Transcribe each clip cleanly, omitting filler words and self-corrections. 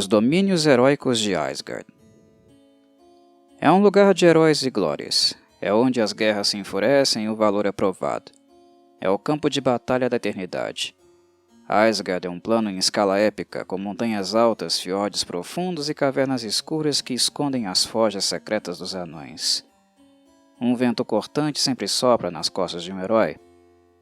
Os domínios heróicos de Isgard. É um lugar de heróis e glórias. É onde as guerras se enfurecem e o valor é provado. É o campo de batalha da eternidade. Isgard é um plano em escala épica, com montanhas altas, fiordes profundos e cavernas escuras que escondem as forjas secretas dos anões. Um vento cortante sempre sopra nas costas de um herói.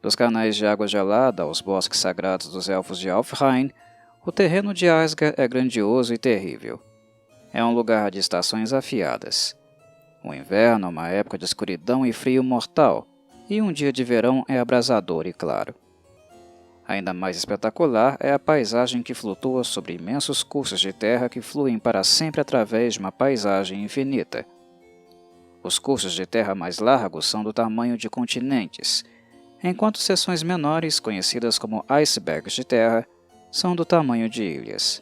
Dos canais de água gelada aos bosques sagrados dos elfos de Alfheim, o terreno de Isgard é grandioso e terrível. É um lugar de estações afiadas. O inverno é uma época de escuridão e frio mortal, e um dia de verão é abrasador e claro. Ainda mais espetacular é a paisagem que flutua sobre imensos cursos de terra que fluem para sempre através de uma paisagem infinita. Os cursos de terra mais largos são do tamanho de continentes, enquanto seções menores, conhecidas como icebergs de terra, são do tamanho de ilhas.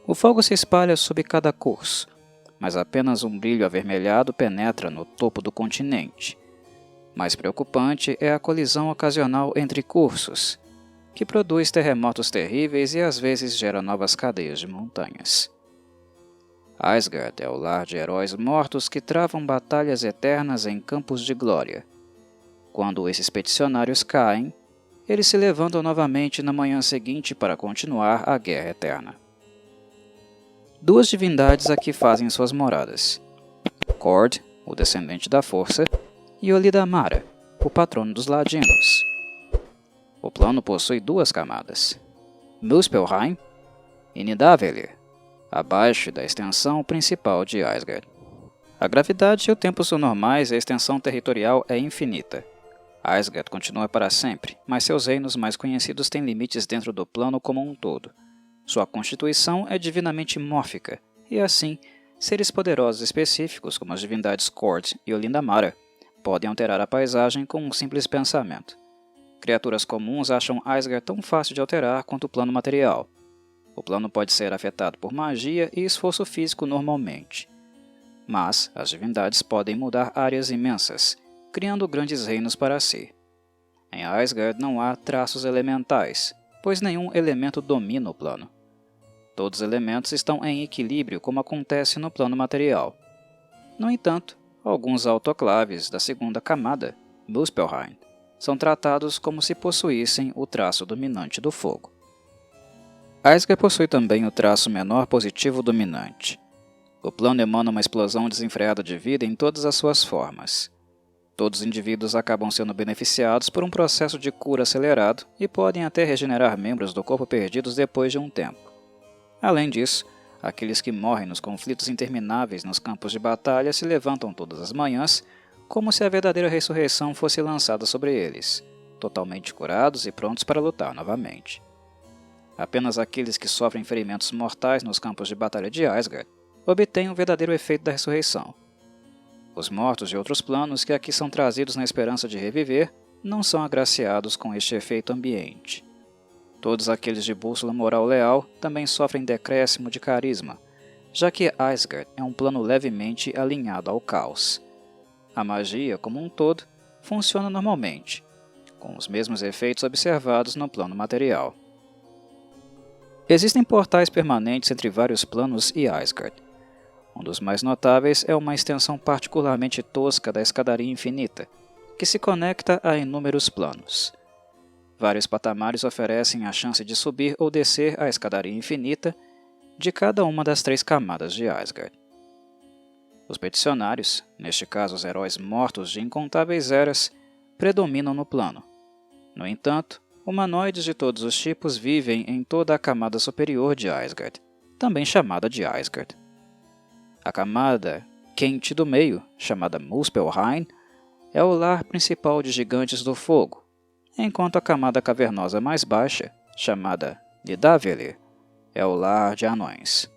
O fogo se espalha sob cada curso, mas apenas um brilho avermelhado penetra no topo do continente. Mais preocupante é a colisão ocasional entre cursos, que produz terremotos terríveis e às vezes gera novas cadeias de montanhas. Isgard é o lar de heróis mortos que travam batalhas eternas em campos de glória. Quando esses peticionários caem, eles se levantam novamente na manhã seguinte para continuar a guerra eterna. Duas divindades aqui fazem suas moradas: Kord, o descendente da força, e Olidamara, o patrono dos ladinos. O plano possui duas camadas: Muspelheim e Nidavellir, abaixo da extensão principal de Isgard. A gravidade e o tempo são normais e a extensão territorial é infinita. Isgard continua para sempre, mas seus reinos mais conhecidos têm limites dentro do plano como um todo. Sua constituição é divinamente mórfica, e assim, seres poderosos específicos como as divindades Kord e Olindamara podem alterar a paisagem com um simples pensamento. Criaturas comuns acham Isgard tão fácil de alterar quanto o plano material. O plano pode ser afetado por magia e esforço físico normalmente. Mas as divindades podem mudar áreas imensas, criando grandes reinos para si. Em Isgard não há traços elementais, pois nenhum elemento domina o plano. Todos os elementos estão em equilíbrio como acontece no plano material. No entanto, alguns autoclaves da segunda camada, Muspelheim, são tratados como se possuíssem o traço dominante do fogo. Isgard possui também o traço menor positivo dominante. O plano emana uma explosão desenfreada de vida em todas as suas formas. Todos os indivíduos acabam sendo beneficiados por um processo de cura acelerado e podem até regenerar membros do corpo perdidos depois de um tempo. Além disso, aqueles que morrem nos conflitos intermináveis nos campos de batalha se levantam todas as manhãs como se a verdadeira ressurreição fosse lançada sobre eles, totalmente curados e prontos para lutar novamente. Apenas aqueles que sofrem ferimentos mortais nos campos de batalha de Isgard obtêm o verdadeiro efeito da ressurreição. Os mortos de outros planos que aqui são trazidos na esperança de reviver não são agraciados com este efeito ambiente. Todos aqueles de bússola moral leal também sofrem decréscimo de carisma, já que Isgard é um plano levemente alinhado ao caos. A magia, como um todo, funciona normalmente, com os mesmos efeitos observados no plano material. Existem portais permanentes entre vários planos e Isgard. Um dos mais notáveis é uma extensão particularmente tosca da escadaria infinita, que se conecta a inúmeros planos. Vários patamares oferecem a chance de subir ou descer a escadaria infinita de cada uma das 3 camadas de Isgard. Os peticionários, neste caso os heróis mortos de incontáveis eras, predominam no plano. No entanto, humanoides de todos os tipos vivem em toda a camada superior de Isgard, também chamada de Isgard. A camada quente do meio, chamada Muspelheim, é o lar principal de gigantes do fogo, enquanto a camada cavernosa mais baixa, chamada Nidavellir, é o lar de anões.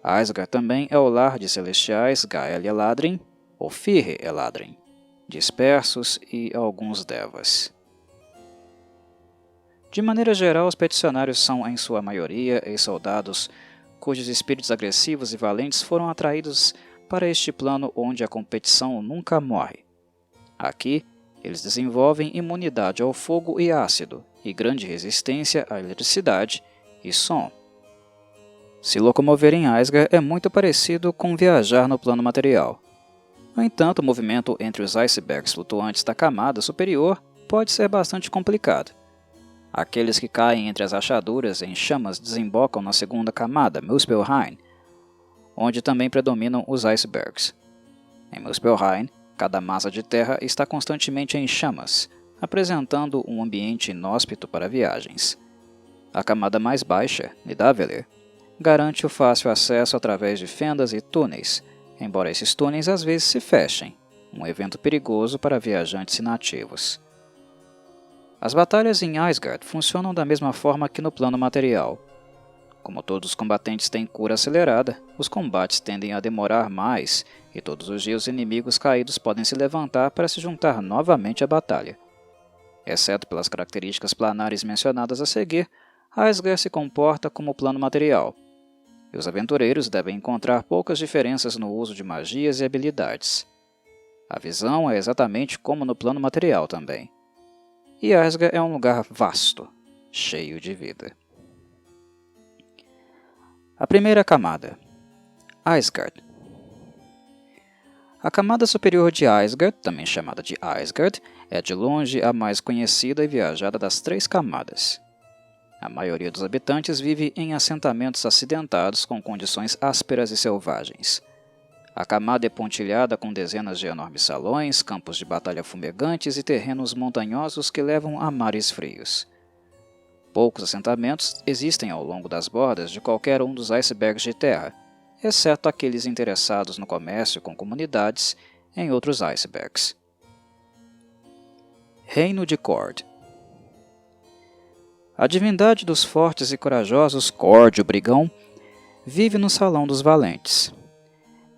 Isgard também é o lar de celestiais Gael-Eladrin ou Fir-Eladrin, dispersos e alguns devas. De maneira geral, os peticionários são, em sua maioria, ex-soldados cujos espíritos agressivos e valentes foram atraídos para este plano onde a competição nunca morre. Aqui, eles desenvolvem imunidade ao fogo e ácido, e grande resistência à eletricidade e som. Se locomover em Aesgar é muito parecido com viajar no plano material. No entanto, o movimento entre os icebergs flutuantes da camada superior pode ser bastante complicado. Aqueles que caem entre as rachaduras em chamas desembocam na segunda camada, Muspelheim, onde também predominam os icebergs. Em Muspelheim, cada massa de terra está constantemente em chamas, apresentando um ambiente inóspito para viagens. A camada mais baixa, Nidavellir, garante o fácil acesso através de fendas e túneis, embora esses túneis às vezes se fechem, um evento perigoso para viajantes inativos. As batalhas em Isgard funcionam da mesma forma que no plano material. Como todos os combatentes têm cura acelerada, os combates tendem a demorar mais e todos os dias os inimigos caídos podem se levantar para se juntar novamente à batalha. Exceto pelas características planares mencionadas a seguir, Isgard se comporta como o plano material, e os aventureiros devem encontrar poucas diferenças no uso de magias e habilidades. A visão é exatamente como no plano material também. E Isgard é um lugar vasto, cheio de vida. A primeira camada, Isgard. A camada superior de Isgard, também chamada de Isgard, é de longe a mais conhecida e viajada das 3 camadas. A maioria dos habitantes vive em assentamentos acidentados com condições ásperas e selvagens. A camada é pontilhada com dezenas de enormes salões, campos de batalha fumegantes e terrenos montanhosos que levam a mares frios. Poucos assentamentos existem ao longo das bordas de qualquer um dos icebergs de terra, exceto aqueles interessados no comércio com comunidades em outros icebergs. Reino de Kord. A divindade dos fortes e corajosos, Kord, o Brigão, vive no Salão dos Valentes.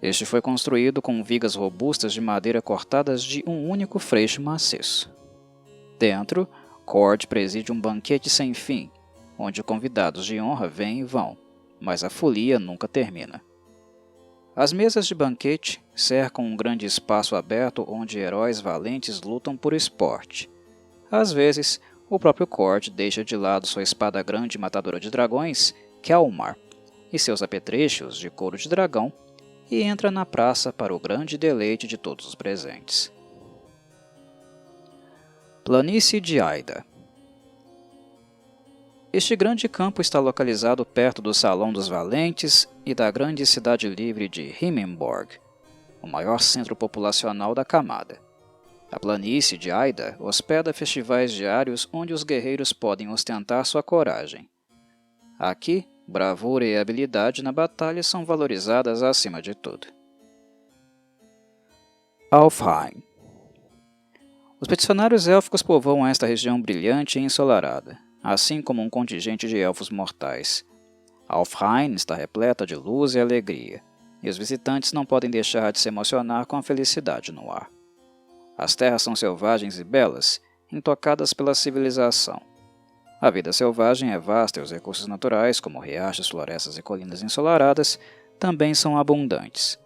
Este foi construído com vigas robustas de madeira cortadas de um único freixo maciço. Dentro, Kord preside um banquete sem fim, onde convidados de honra vêm e vão, mas a folia nunca termina. As mesas de banquete cercam um grande espaço aberto onde heróis valentes lutam por esporte. Às vezes, o próprio Kord deixa de lado sua espada grande matadora de dragões, Kelmar, e seus apetrechos de couro de dragão, e entra na praça para o grande deleite de todos os presentes. Planície de Aida. Este grande campo está localizado perto do Salão dos Valentes e da grande cidade livre de Himenborg, o maior centro populacional da camada. A planície de Aida hospeda festivais diários onde os guerreiros podem ostentar sua coragem. Aqui, bravura e habilidade na batalha são valorizadas acima de tudo. Alfheim. Os peticionários élficos povoam esta região brilhante e ensolarada, assim como um contingente de elfos mortais. Alfheim está repleta de luz e alegria, e os visitantes não podem deixar de se emocionar com a felicidade no ar. As terras são selvagens e belas, intocadas pela civilização. A vida selvagem é vasta e os recursos naturais, como riachos, florestas e colinas ensolaradas, também são abundantes.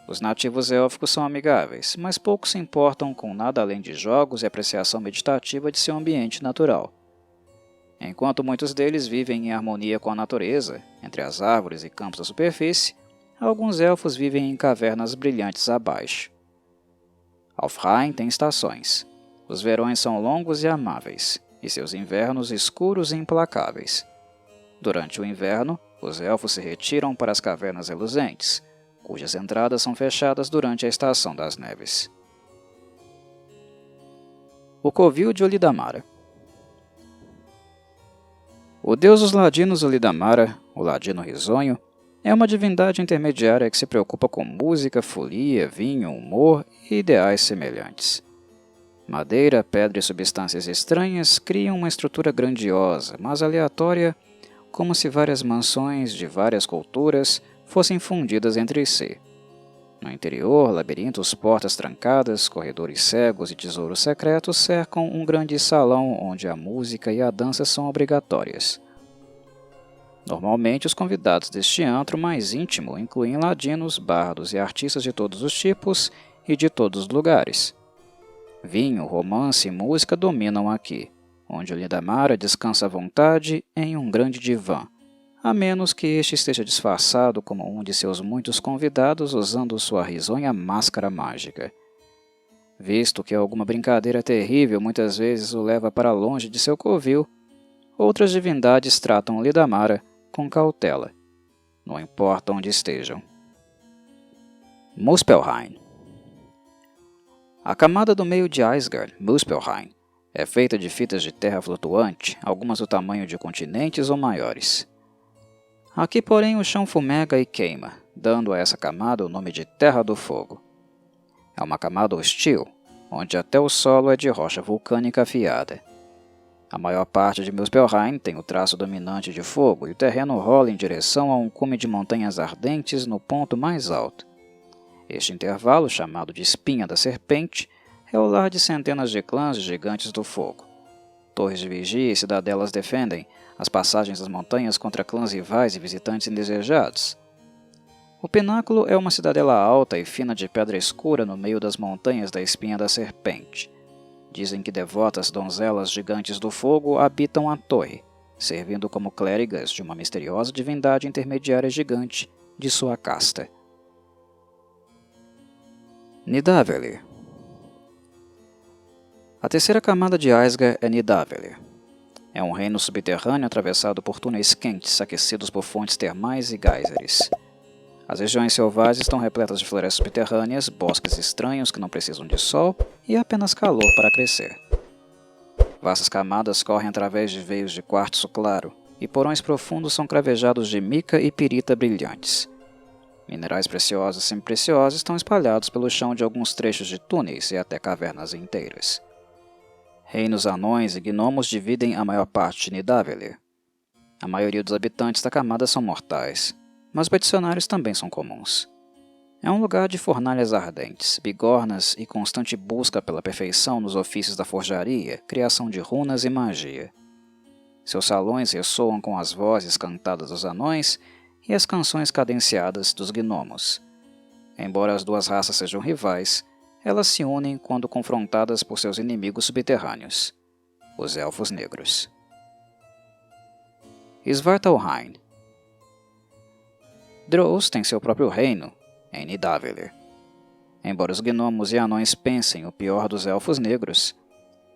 Os nativos élficos são amigáveis, mas pouco se importam com nada além de jogos e apreciação meditativa de seu ambiente natural. Enquanto muitos deles vivem em harmonia com a natureza, entre as árvores e campos da superfície, alguns elfos vivem em cavernas brilhantes abaixo. Alfheim tem estações. Os verões são longos e amáveis, e seus invernos escuros e implacáveis. Durante o inverno, os elfos se retiram para as cavernas reluzentes, cujas entradas são fechadas durante a estação das neves. O Covil de Olidamara. O deus dos ladinos Olidamara, o ladino risonho, é uma divindade intermediária que se preocupa com música, folia, vinho, humor e ideais semelhantes. Madeira, pedra e substâncias estranhas criam uma estrutura grandiosa, mas aleatória, como se várias mansões de várias culturas fossem fundidas entre si. No interior, labirintos, portas trancadas, corredores cegos e tesouros secretos cercam um grande salão onde a música e a dança são obrigatórias. Normalmente, os convidados deste antro mais íntimo incluem ladinos, bardos e artistas de todos os tipos e de todos os lugares. Vinho, romance e música dominam aqui, onde Olidamara descansa à vontade em um grande divã, a menos que este esteja disfarçado como um de seus muitos convidados usando sua risonha máscara mágica. Visto que alguma brincadeira terrível muitas vezes o leva para longe de seu covil, outras divindades tratam Lidamara com cautela, não importa onde estejam. Muspelheim. A camada do meio de Isgard, Muspelheim, é feita de fitas de terra flutuante, algumas do tamanho de continentes ou maiores. Aqui, porém, o chão fumega e queima, dando a essa camada o nome de Terra do Fogo. É uma camada hostil, onde até o solo é de rocha vulcânica afiada. A maior parte de Muspelheim tem o traço dominante de fogo e o terreno rola em direção a um cume de montanhas ardentes no ponto mais alto. Este intervalo, chamado de Espinha da Serpente, é o lar de centenas de clãs de gigantes do fogo. Torres de vigia e cidadelas defendem as passagens das montanhas contra clãs rivais e visitantes indesejados. O pináculo é uma cidadela alta e fina de pedra escura no meio das montanhas da Espinha da Serpente. Dizem que devotas donzelas gigantes do fogo habitam a torre, servindo como clérigas de uma misteriosa divindade intermediária gigante de sua casta. Nidavellir. A terceira camada de Isgard é Nidavellir. É um reino subterrâneo atravessado por túneis quentes aquecidos por fontes termais e geyseres. As regiões selvagens estão repletas de florestas subterrâneas, bosques estranhos que não precisam de sol e apenas calor para crescer. Vastas camadas correm através de veios de quartzo claro, e porões profundos são cravejados de mica e pirita brilhantes. Minerais preciosos e semipreciosos estão espalhados pelo chão de alguns trechos de túneis e até cavernas inteiras. Reinos anões e gnomos dividem a maior parte de Nidavellir. A maioria dos habitantes da camada são mortais, mas peticionários também são comuns. É um lugar de fornalhas ardentes, bigornas e constante busca pela perfeição nos ofícios da forjaria, criação de runas e magia. Seus salões ressoam com as vozes cantadas dos anões e as canções cadenciadas dos gnomos. Embora as duas raças sejam rivais, elas se unem quando confrontadas por seus inimigos subterrâneos, os Elfos Negros. Svartalfheim. Drows têm seu próprio reino, em Nidavellir. Embora os gnomos e anões pensem o pior dos Elfos Negros,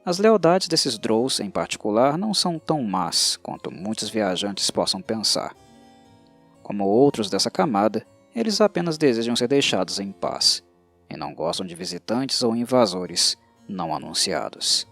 as lealdades desses Drows, em particular, não são tão más quanto muitos viajantes possam pensar. Como outros dessa camada, eles apenas desejam ser deixados em paz, e não gostam de visitantes ou invasores não anunciados.